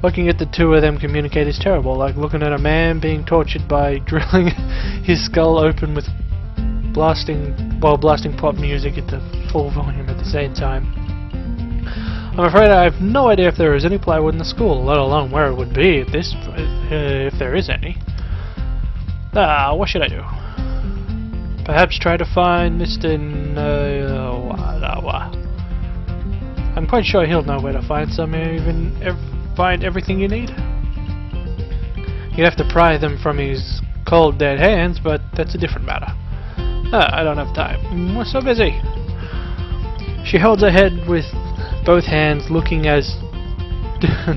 Looking at the two of them communicate is terrible, like looking at a man being tortured by drilling his skull open with blasting pop music at the full volume at the same time. I'm afraid I have no idea if there is any plywood in the school, let alone where it would be if there is any. What should I do? Perhaps try to find Mr. Katawa. I'm quite sure he'll know where to find some, find everything you need. You'd have to pry them from his cold dead hands, but that's a different matter. I don't have time. We're so busy. She holds her head with both hands, looking as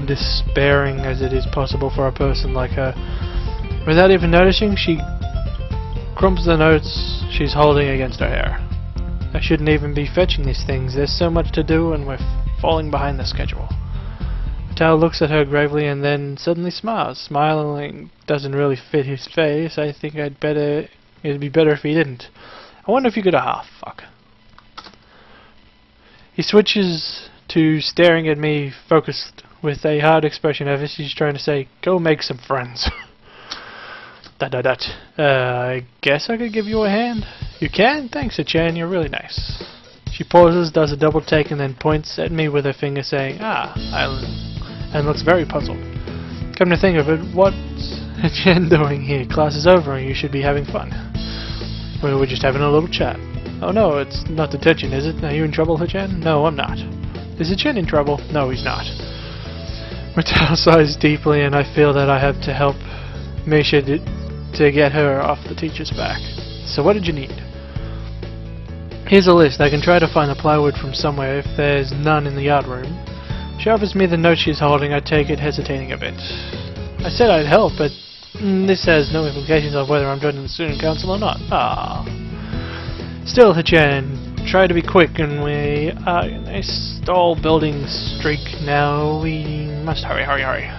despairing as it is possible for a person like her. Without even noticing, she crumps the notes she's holding against her hair. I shouldn't even be fetching these things. There's so much to do and we're falling behind the schedule. Tao looks at her gravely and then suddenly smiles. Smiling doesn't really fit his face. I think it'd be better if he didn't. I wonder if you could fuck. He switches to staring at me, focused with a hard expression as if he's trying to say, "Go make some friends." I guess I could give you a hand. You can? Thanks, Achan, you're really nice. She pauses, does a double take, and then points at me with her finger saying, and looks very puzzled. Come to think of it, what's Achan doing here? Class is over and you should be having fun. Well, we're just having a little chat. Oh no, it's not detention, is it? Are you in trouble, Achan? No, I'm not. Is Achan in trouble? No, he's not. Mattel sighs deeply and I feel that I have to help Misha to get her off the teacher's back. So what did you need? Here's a list. I can try to find the plywood from somewhere if there's none in the yard room. She offers me the note she's holding. I take it, hesitating a bit. I said I'd help, but this has no implications of whether I'm joining the student council or not. Still, Hachan, try to be quick, and we are in a stall building streak now. We must hurry.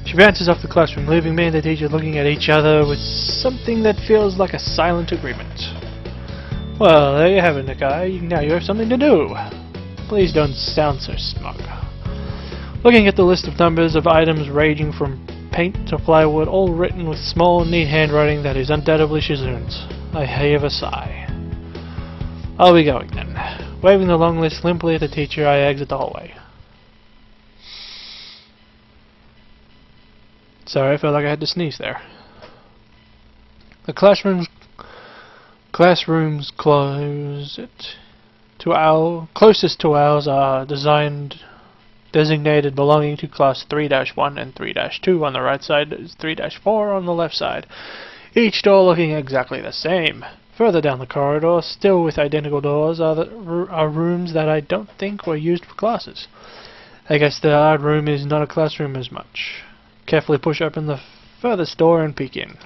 She bounces off the classroom, leaving me and the teacher looking at each other with something that feels like a silent agreement. Well, there you have it, Nakai. Now you have something to do. Please don't sound so smug. Looking at the list of numbers of items ranging from paint to plywood, all written with small, neat handwriting that is undoubtedly Shizune's, I heave a sigh. I'll be going then. Waving the long list limply at the teacher, I exit the hallway. Sorry, I felt like I had to sneeze there. The classrooms closest to ours are designated belonging to class 3-1 and 3-2 on the right side, 3-4 on the left side, each door looking exactly the same. Further down the corridor, still with identical doors, are rooms that I don't think were used for classes. I guess the art room is not a classroom as much. Carefully push open the furthest door and peek in.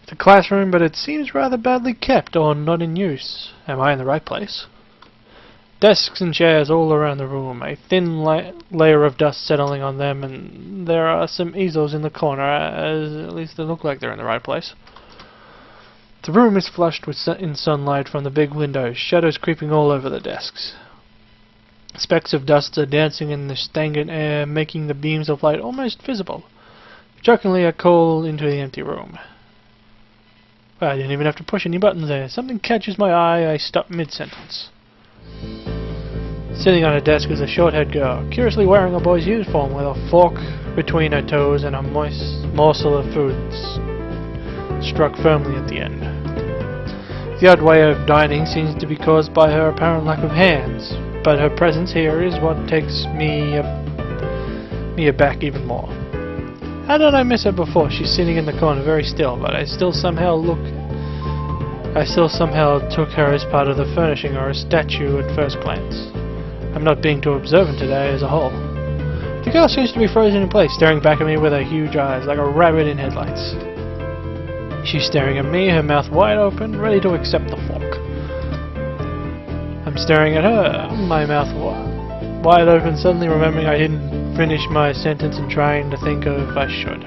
It's a classroom, but it seems rather badly kept or not in use. Am I in the right place? Desks and chairs all around the room, a thin layer of dust settling on them, and there are some easels in the corner, as at least they look like they're in the right place. The room is flushed in sunlight from the big windows, shadows creeping all over the desks. Specks of dust are dancing in the stagnant air, making the beams of light almost visible. Jokingly, I call into the empty room. Well, I didn't even have to push any buttons there. Something catches my eye, I stop mid-sentence. Sitting on a desk is a short-haired girl, curiously wearing a boy's uniform with a fork between her toes and a moist morsel of food struck firmly at the end. The odd way of dining seems to be caused by her apparent lack of hands, but her presence here is what takes me aback even more. How did I miss her before? She's sitting in the corner, very still, but I still somehow took her as part of the furnishing or a statue at first glance. I'm not being too observant today as a whole. The girl seems to be frozen in place, staring back at me with her huge eyes, like a rabbit in headlights. She's staring at me, her mouth wide open, ready to accept the fork. I'm staring at her, my mouth wide open, suddenly remembering I didn't finish my sentence and trying to think of if I should.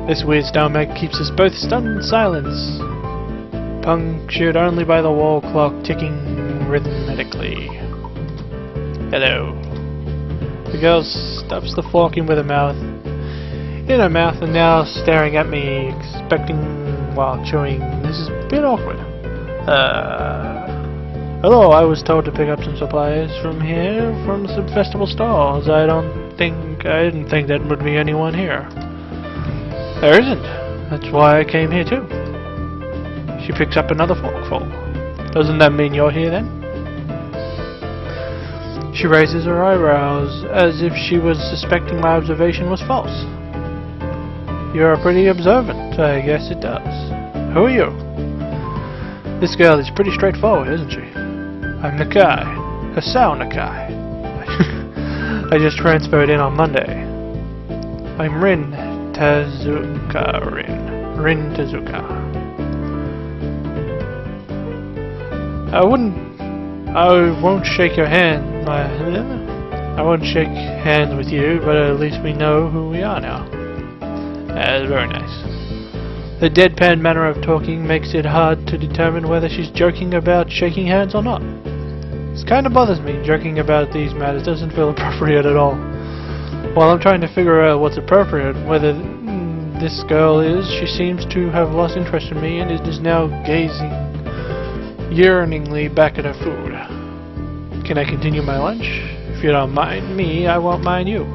This weird stalemate keeps us both stunned in silence, punctured only by the wall clock ticking rhythmically. Hello. The girl stuffs the fork in her mouth, and now staring at me, expecting while chewing. This is a bit awkward. Hello, I was told to pick up some supplies from here, from some festival stalls. I didn't think that would be anyone here. There isn't. That's why I came here too. She picks up another forkful. Doesn't that mean you're here then? She raises her eyebrows as if she was suspecting my observation was false. You're pretty observant. I guess it does. Who are you? This girl is pretty straightforward, isn't she? I'm Nakai. Hasao Nakai. I just transferred in on Monday. I'm Rin Tezuka. Rin Tezuka. I won't shake your hand. I won't shake hands with you, but at least we know who we are now. That's very nice. The deadpan manner of talking makes it hard to determine whether she's joking about shaking hands or not. This kind of bothers me. Joking about these matters doesn't feel appropriate at all. While I'm trying to figure out what's appropriate, whether this girl is, she seems to have lost interest in me and is now gazing yearningly back at her food. Can I continue my lunch? If you don't mind me, I won't mind you.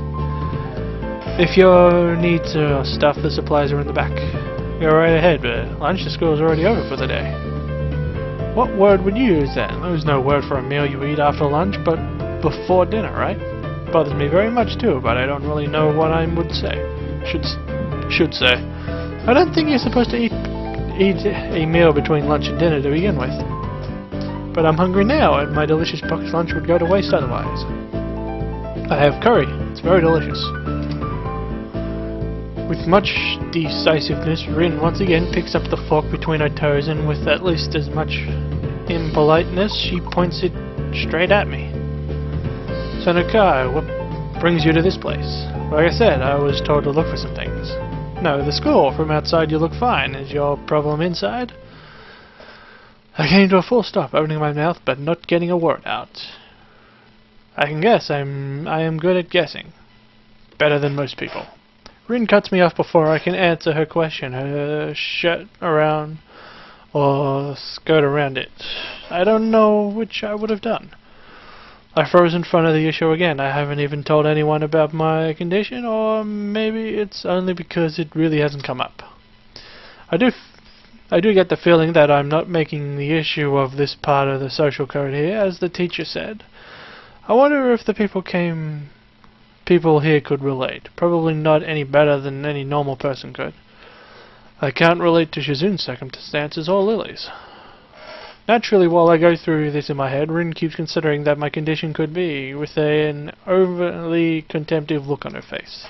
If your needs are stuff, the supplies are in the back. Go right ahead, but lunch to school is already over for the day. What word would you use then? There's no word for a meal you eat after lunch, but before dinner, right? Bothers me very much too, but I don't really know what I would say. Should say. I don't think you're supposed to eat a meal between lunch and dinner to begin with. But I'm hungry now, and my delicious box lunch would go to waste otherwise. I have curry. It's very delicious. With much decisiveness, Rin once again picks up the fork between her toes, and with at least as much impoliteness, she points it straight at me. So Nakai, what brings you to this place? Like I said, I was told to look for some things. No, the school. From outside you look fine. Is your problem inside? I came to a full stop, opening my mouth but not getting a word out. I can guess. I am good at guessing. Better than most people. Rin cuts me off before I can answer her question. Her shirt around or skirt around it. I don't know which I would have done. I froze in front of the issue again. I haven't even told anyone about my condition, or maybe it's only because it really hasn't come up. I do get the feeling that I'm not making the issue of this part of the social code here, as the teacher said. I wonder if the people here could relate. Probably not any better than any normal person could. I can't relate to Shizune's circumstances or Lily's. Naturally, while I go through this in my head, Rin keeps considering that my condition could be, with an overly contemptive look on her face.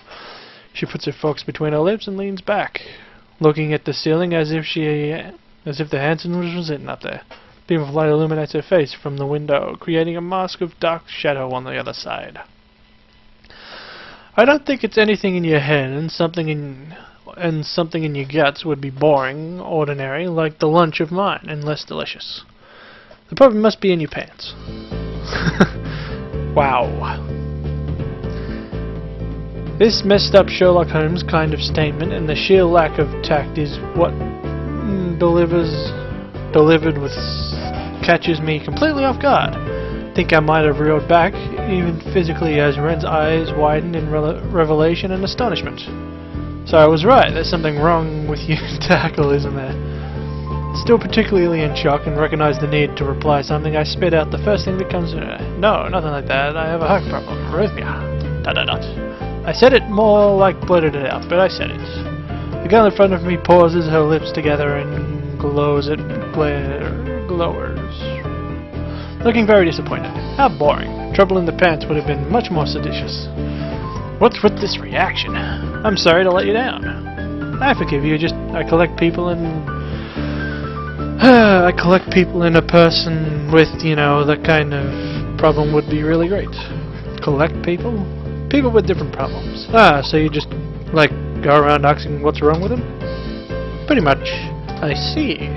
She puts her forks between her lips and leans back, looking at the ceiling as if the Hanson was sitting up there. A beam of light illuminates her face from the window, creating a mask of dark shadow on the other side. I don't think it's anything in your head, and something in your guts would be boring, ordinary, like the lunch of mine, and less delicious. The problem must be in your pants. Wow. This messed up Sherlock Holmes kind of statement and the sheer lack of tact is what catches me completely off guard. Think I might have reeled back, even physically, as Ren's eyes widened in revelation and astonishment. So I was right, there's something wrong with you, tackle, isn't there? Still particularly in shock and recognize the need to reply something, I spit out the first thing that comes to me. No, nothing like that. I have a heart problem. Arrhythmia. I said it more like blurted it out, but I said it. The girl in front of me pauses, her lips together, and glowers. Looking very disappointed. How boring. Trouble in the pants would have been much more seditious. What's with this reaction? I'm sorry to let you down. I forgive you, I collect people in a person with, that kind of problem would be really great. Collect people? People with different problems. So you just, go around asking what's wrong with them? Pretty much. I see.